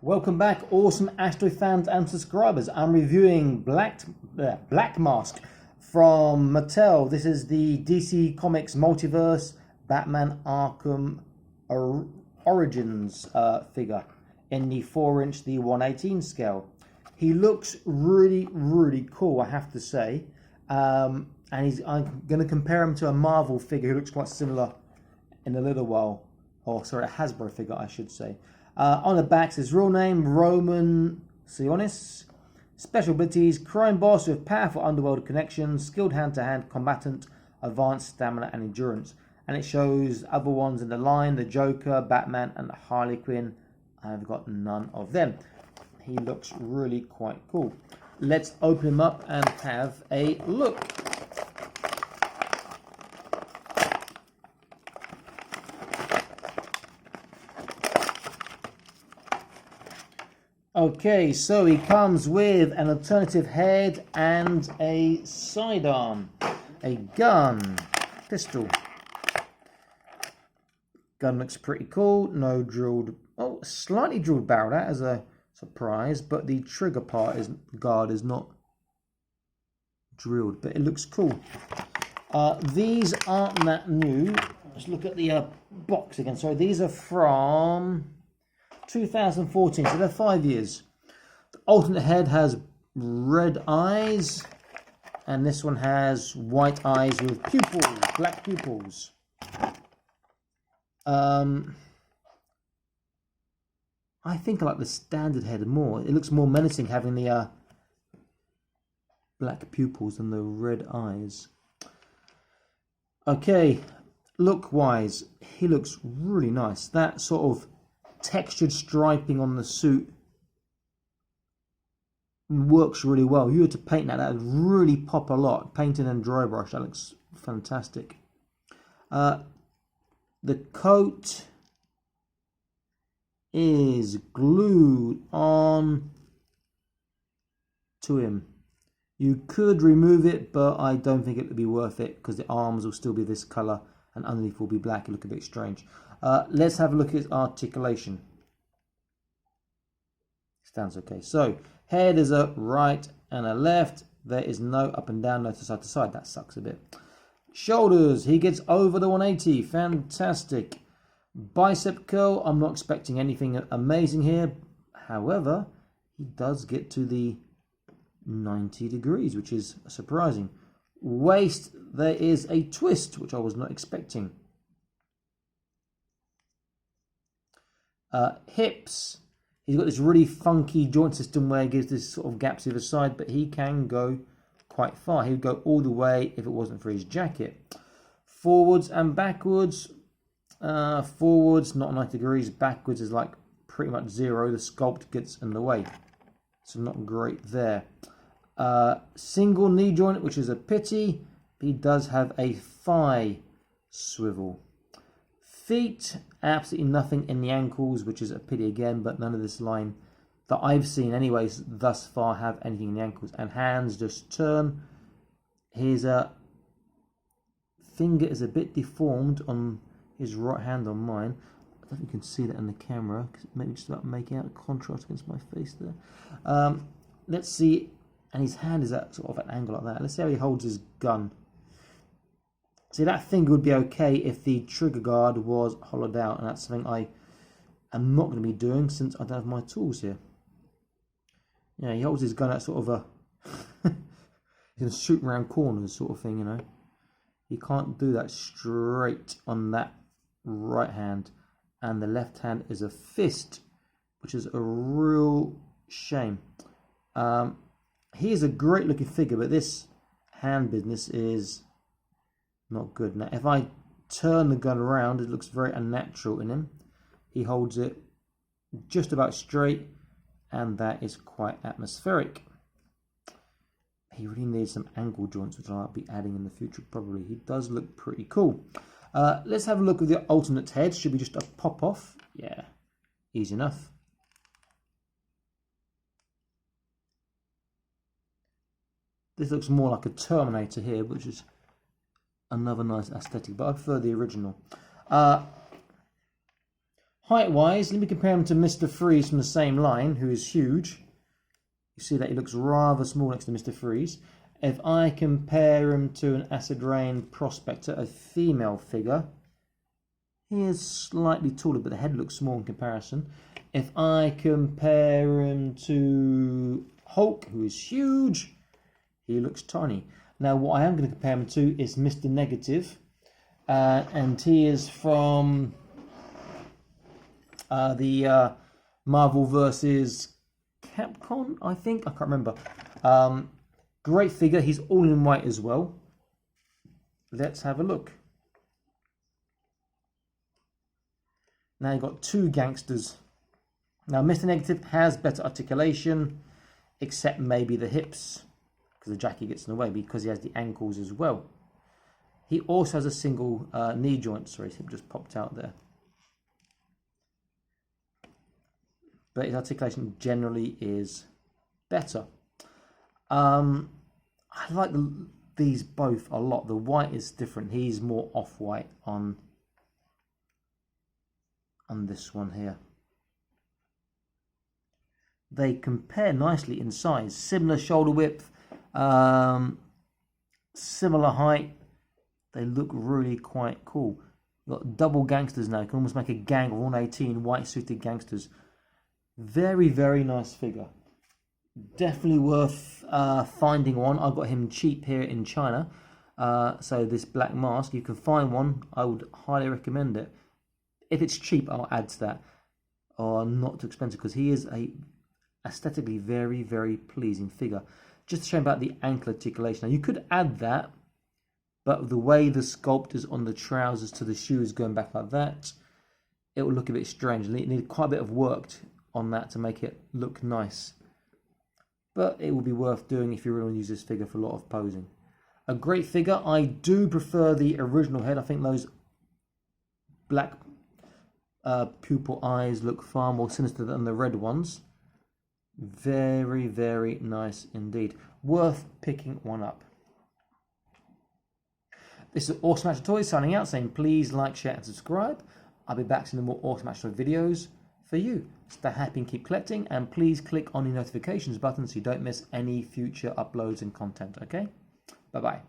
Welcome back, awesome Astro fans and subscribers. I'm reviewing Black Mask from Mattel. This is the DC Comics Multiverse Batman Arkham Origins figure in the 4-inch, the 1/18 scale. He looks really cool, I have to say. And I'm going to compare him to a Marvel figure who looks quite similar in a little while. Or sorry, a Hasbro figure, I should say. On the back, his real name, Roman Sionis. Special abilities, crime boss with powerful underworld connections, skilled hand-to-hand combatant, advanced stamina and endurance. And it shows other ones in the line, the Joker, Batman and Harley Quinn. I've got none of them. He looks really quite cool. Let's open him up and have a look. Okay, so he comes with an alternative head and a sidearm, a gun, pistol. Gun looks pretty cool. No drilled, oh, slightly drilled barrel. That is a surprise, but the trigger guard is not drilled, but it looks cool. These aren't that new. Let's look at the box again. So these are from 2014, so they're 5 years. The alternate head has red eyes, and this one has white eyes with pupils, black pupils. I think I like the standard head more. It looks more menacing having the black pupils than the red eyes. Okay, look-wise, he looks really nice. That sort of textured striping on the suit works really well. If you were to paint that would really pop a lot. Painted and dry brush, that looks fantastic. The coat is glued on to him. You could remove it, but I don't think it would be worth it because the arms will still be this colour and underneath will be black. It look a bit strange. Let's have a look at his articulation. Stands okay. So, head is a right and a left. There is no up and down, no to side to side. That sucks a bit. Shoulders, he gets over the 180. Fantastic. Bicep curl, I'm not expecting anything amazing here. However, he does get to the 90 degrees, which is surprising. Waist, there is a twist, which I was not expecting. Hips, he's got this really funky joint system where he gives this sort of gaps either side, but he can go quite far. He would go all the way if it wasn't for his jacket. Forwards and backwards. Forwards, not 90 degrees. Backwards is like pretty much 0. The sculpt gets in the way. So not great there. Single knee joint, which is a pity. He does have a thigh swivel. Feet, absolutely nothing in the ankles, which is a pity again, but none of this line that I've seen anyways thus far have anything in the ankles. And hands just turn. His finger is a bit deformed on his right hand on mine. I don't think you can see that in the camera, because maybe just about making out a contrast against my face there. Let's see, and his hand is at sort of an angle like that. Let's see how he holds his gun. See, that finger would be okay if the trigger guard was hollowed out, and that's something I am not going to be doing since I don't have my tools here. Yeah, he holds his gun at sort of a he's going to shoot around corners sort of thing, you know. You can't do that straight on that right hand, and the left hand is a fist, which is a real shame. He is a great looking figure, but this hand business is not good. Now, if I turn the gun around, it looks very unnatural in him. He holds it just about straight, and that is quite atmospheric. He really needs some angle joints, which I'll be adding in the future probably. He does look pretty cool. Let's have a look at the alternate head. Should be just a pop off. Yeah, easy enough. This looks more like a Terminator here, which is another nice aesthetic, but I prefer the original. Height-wise, let me compare him to Mr. Freeze from the same line, who is huge. You see that he looks rather small next to Mr. Freeze. If I compare him to an Acid Rain Prospector, a female figure, he is slightly taller, but the head looks small in comparison. If I compare him to Hulk, who is huge, he looks tiny. Now, what I am going to compare him to is Mr. Negative, and he is from the Marvel vs. Capcom, I think. I can't remember. Great figure. He's all in white as well. Let's have a look. Now you've got two gangsters. Now Mr. Negative has better articulation, except maybe the hips, because the jacket gets in the way, because he has the ankles as well. He also has a single knee joint. Sorry, his hip just popped out there. But his articulation generally is better. I like these both a lot. The white is different. He's more off-white on this one here. They compare nicely in size. Similar shoulder width, similar height. They look really quite cool. You've got double gangsters now. You can almost make a gang of 118 white-suited gangsters. Very, very nice figure. Definitely worth finding one. I got him cheap here in China. So this black mask, you can find one. I would highly recommend it. If it's cheap, I'll add to that. Or not too expensive, because he is a aesthetically very, very pleasing figure. Just to show about the ankle articulation. Now you could add that, but the way the sculpt is on the trousers to the shoes going back like that, it will look a bit strange. It needed quite a bit of work on that to make it look nice. But it will be worth doing if you really want to use this figure for a lot of posing. A great figure. I do prefer the original head. I think those black pupil eyes look far more sinister than the red ones. Very, very nice indeed. Worth picking one up. This is Awesome Action Toys signing out, saying please like, share and subscribe. I'll be back to more Awesome Action Toy videos for you. Stay happy and keep collecting, and please click on the notifications button so you don't miss any future uploads and content, okay? Bye-bye.